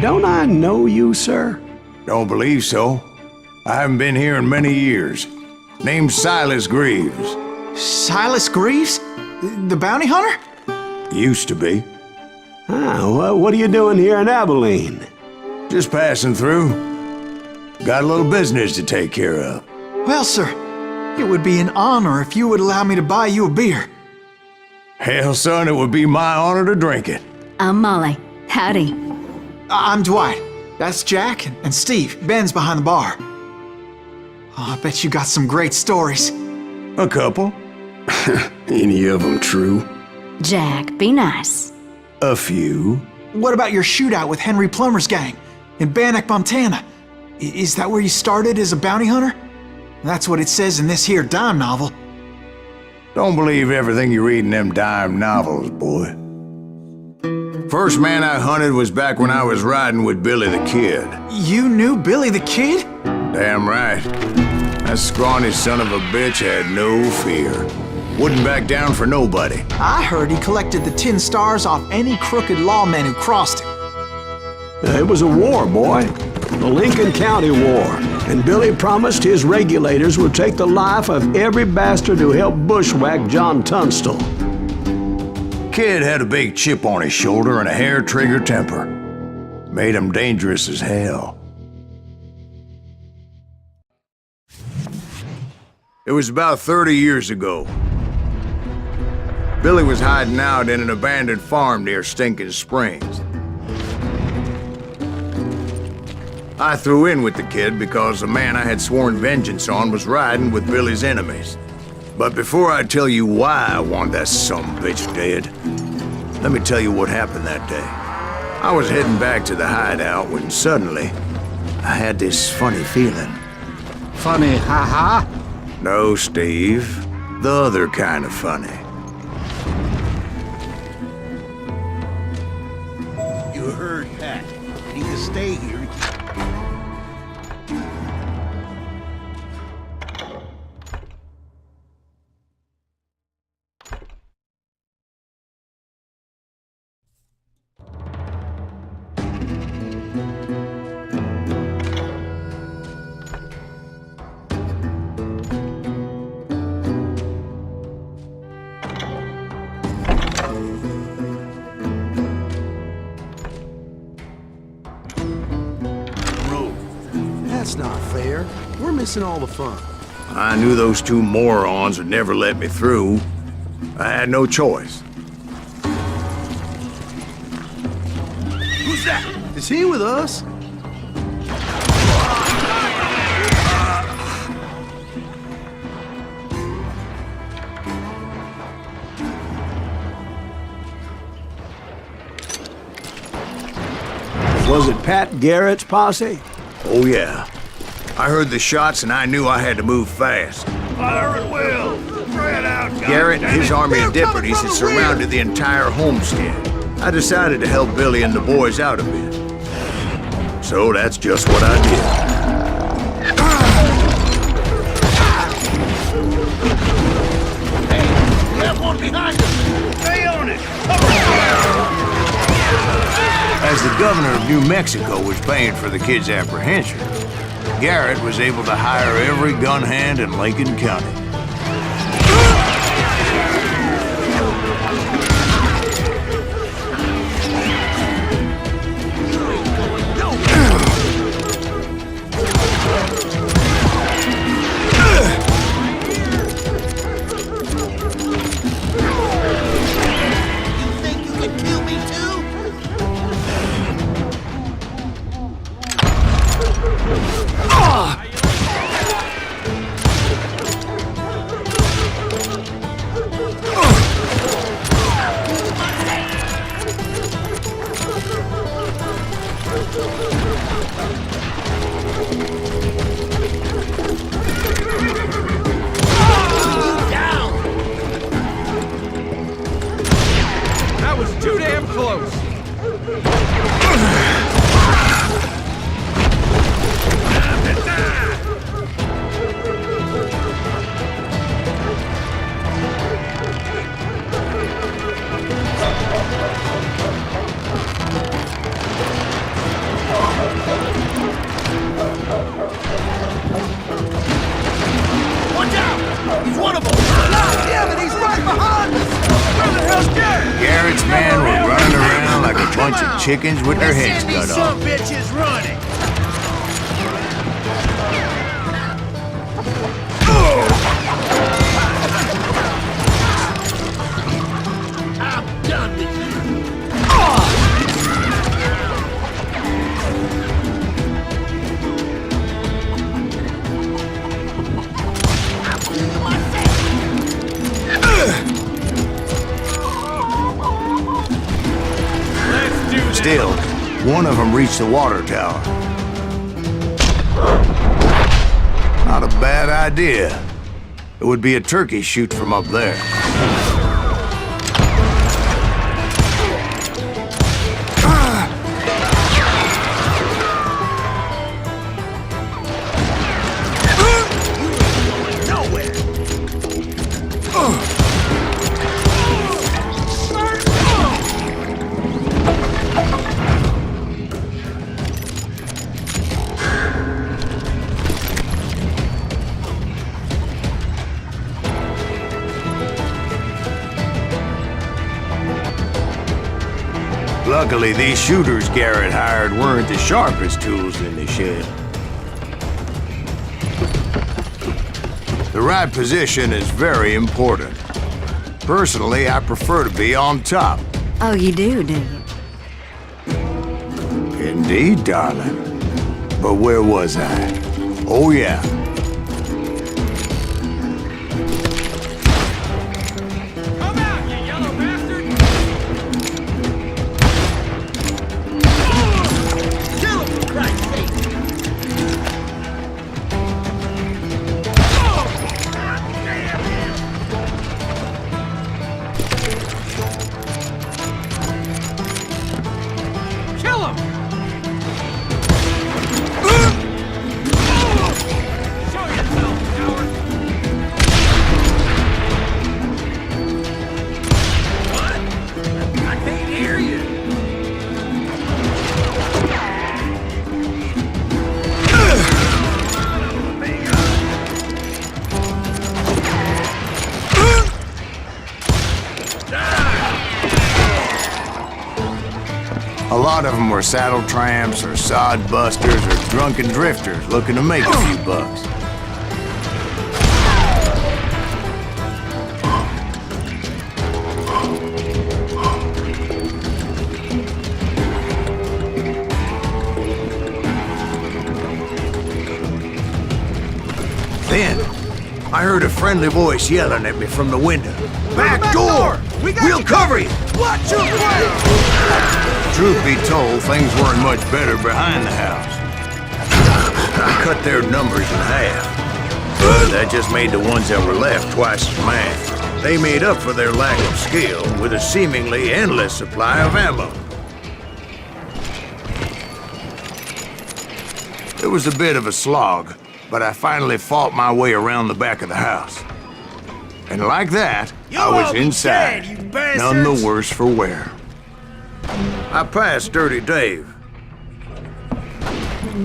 Don't I know you, sir? Don't believe so. I haven't been here in many years. Name's Silas Greaves. Silas Greaves? The bounty hunter? Used to be. Well, what are you doing here in Abilene? Just passing through. Got a little business to take care of. Well, sir, it would be an honor if you would allow me to buy you a beer. Hell, son, it would be my honor to drink it. I'm Molly. Howdy. I'm Dwight. That's Jack and Steve. Ben's behind the bar. Oh, I bet you got some great stories. A couple. Any of them true? Jack, be nice. A few. What about your shootout with Henry Plummer's gang in Bannock, Montana? Is that where you started as a bounty hunter? That's what it says in this here dime novel. Don't believe everything you read in them dime novels, boy. First man I hunted was back when I was riding with Billy the Kid. You knew Billy the Kid? Damn right. That scrawny son of a bitch had no fear. Wouldn't back down for nobody. I heard he collected the 10 stars off any crooked lawman who crossed him. It was a war, boy. The Lincoln County War. And Billy promised his regulators would take the life of every bastard who helped bushwhack John Tunstall. Kid had a big chip on his shoulder and a hair-trigger temper. Made him dangerous as hell. It was about 30 years ago. Billy was hiding out in an abandoned farm near Stinking Springs. I threw in with the kid because the man I had sworn vengeance on was riding with Billy's enemies. But before I tell you why I want that sumbitch dead, let me tell you what happened that day. I was heading back to the hideout when suddenly I had this funny feeling. Funny, haha? No, Steve. The other kind of funny. You heard that. You need to stay here. That's not fair. We're missing all the fun. I knew those two morons would never let me through. I had no choice. Who's that? Is he with us? Was it Pat Garrett's posse? Oh, yeah. I heard the shots and I knew I had to move fast. Fire at will! Spread out, Garrett and his army of deputies had surrounded the entire homestead. I decided to help Billy and the boys out a bit. So that's just what I did. Hey, have one behind us! Stay on it! As the governor of New Mexico was paying for the kid's apprehension, Garrett was able to hire every gun hand in Lincoln County. You think you can kill me too? That was too damn close. chickens with their heads cut off. Bitches running. I'm done with you. Still, one of them reached the water tower. Not a bad idea. It would be a turkey shoot from up there. Luckily, these shooters Garrett hired weren't the sharpest tools in the shed. The right position is very important. Personally, I prefer to be on top. Oh, you do you? Indeed, darling. But where was I? Oh, yeah. Come out, you yellow bastard! Kill him, for Christ's sake. Kill him! Show yourself, coward! What? I can't hear you. A lot of them were saddle tramps or sod busters or drunken drifters looking to make a few bucks. Then, I heard a friendly voice yelling at me from the window. Back door! We'll cover you! Watch your way! Truth be told, things weren't much better behind the house. I cut their numbers in half, but that just made the ones that were left twice as mad. They made up for their lack of skill with a seemingly endless supply of ammo. It was a bit of a slog, but I finally fought my way around the back of the house. And like that, I was inside, none the worse for wear. I passed Dirty Dave,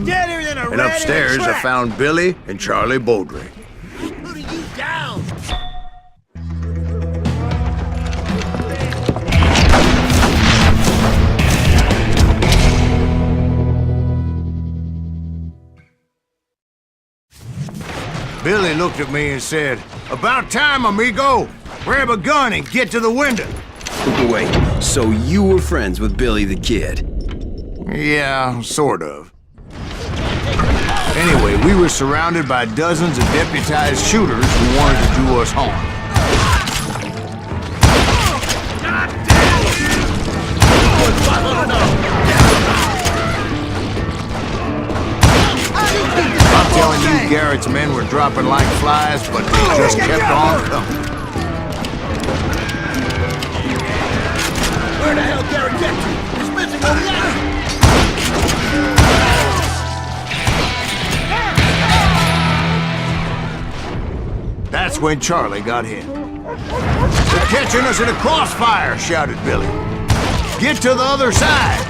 Deader than a and rat upstairs in a I trap. found Billy and Charlie Baldry. Putting you down. Billy looked at me and said, "About time, amigo! Grab a gun and get to the window." Wait, so you were friends with Billy the Kid? Yeah, sort of. Anyway, we were surrounded by dozens of deputized shooters who wanted to do us harm. I'm telling you, Garrett's men were dropping like flies, but they just kept on coming. Where the hell Gary get to? He's missing a leg. That's when Charlie got hit. "They're catching us in a crossfire," shouted Billy. "Get to the other side!"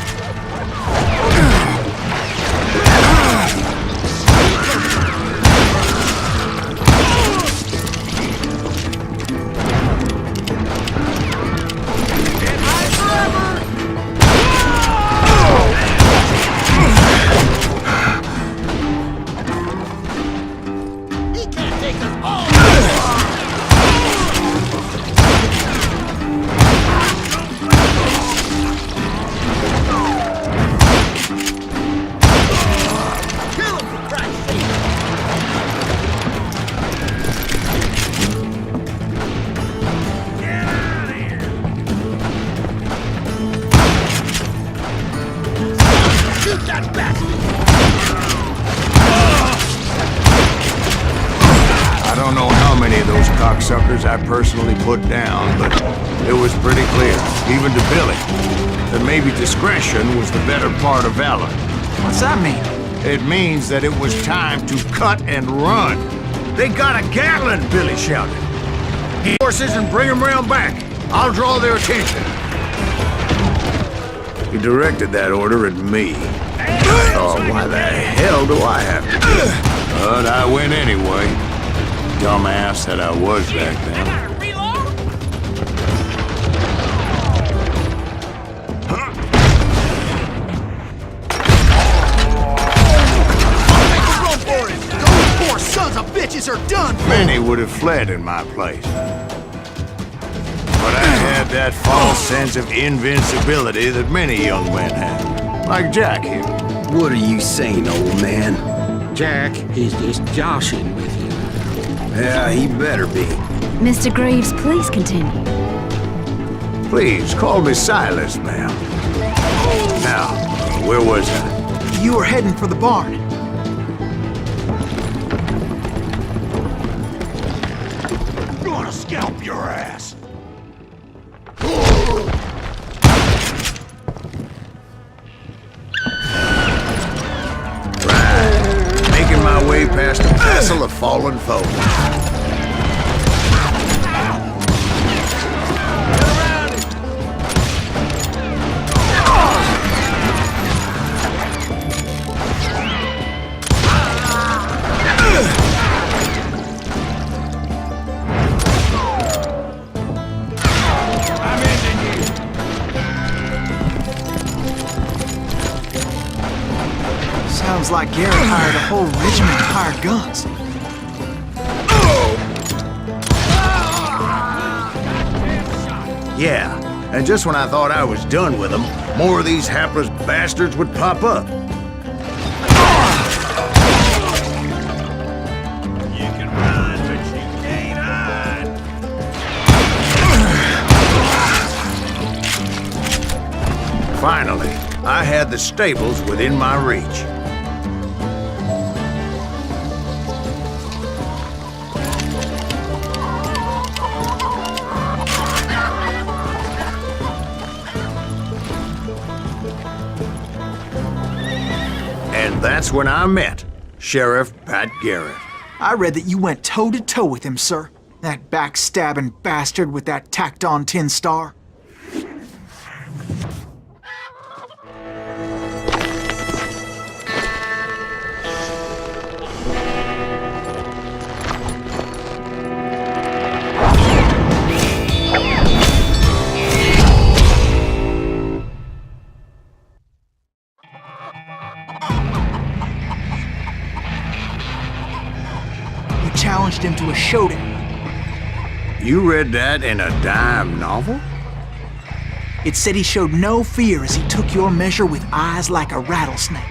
Shoot that bastard! I don't know how many of those cocksuckers I personally put down, but it was pretty clear, even to Billy, that maybe discretion was the better part of valor. What's that mean? It means that it was time to cut and run. They got a Gatling, Billy shouted. Get horses and bring them round back. I'll draw their attention. He directed that order at me. I thought, why the hell do I have to do it? But I went anyway. Dumbass that I was back then. Those poor sons of bitches are done for! Many would have fled in my place. But I had that false sense of invincibility that many young men have. Like Jack here. What are you saying, old man? Jack is just joshing with you. Yeah, he better be. Mr. Greaves, please continue. Please, call me Silas, ma'am. Now, where was I? You were heading for the barn. Gonna scalp your ass! Making my way past a vessel of fallen foes. Sounds like Garrett hired a whole regiment of hired guns. Yeah, and just when I thought I was done with them, more of these hapless bastards would pop up. You can run, but you can't hide. Finally, I had the stables within my reach. And that's when I met Sheriff Pat Garrett. I read that you went toe-to-toe with him, sir. That backstabbing bastard with that tacked-on tin star. Challenged him to a showdown. You read that in a dime novel? It said he showed no fear as he took your measure with eyes like a rattlesnake.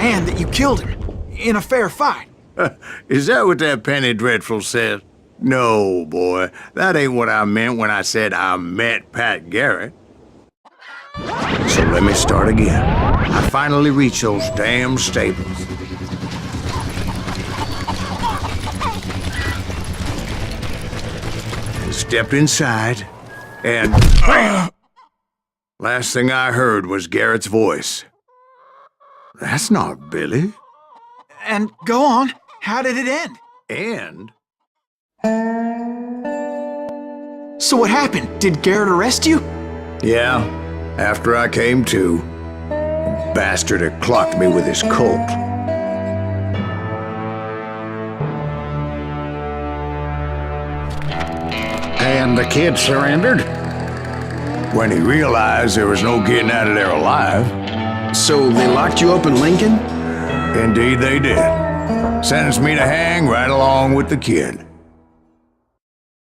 And that you killed him in a fair fight. Is that what that Penny Dreadful says? No, boy. That ain't what I meant when I said I met Pat Garrett. So let me start again. I finally reached those damn stables. And stepped inside, and... Last thing I heard was Garrett's voice. That's not Billy. And go on, how did it end? And... So what happened? Did Garrett arrest you? Yeah, after I came to, the bastard had clocked me with his Colt. And the kid surrendered? When he realized there was no getting out of there alive. So they locked you up in Lincoln? Indeed they did. Sentenced me to hang right along with the kid.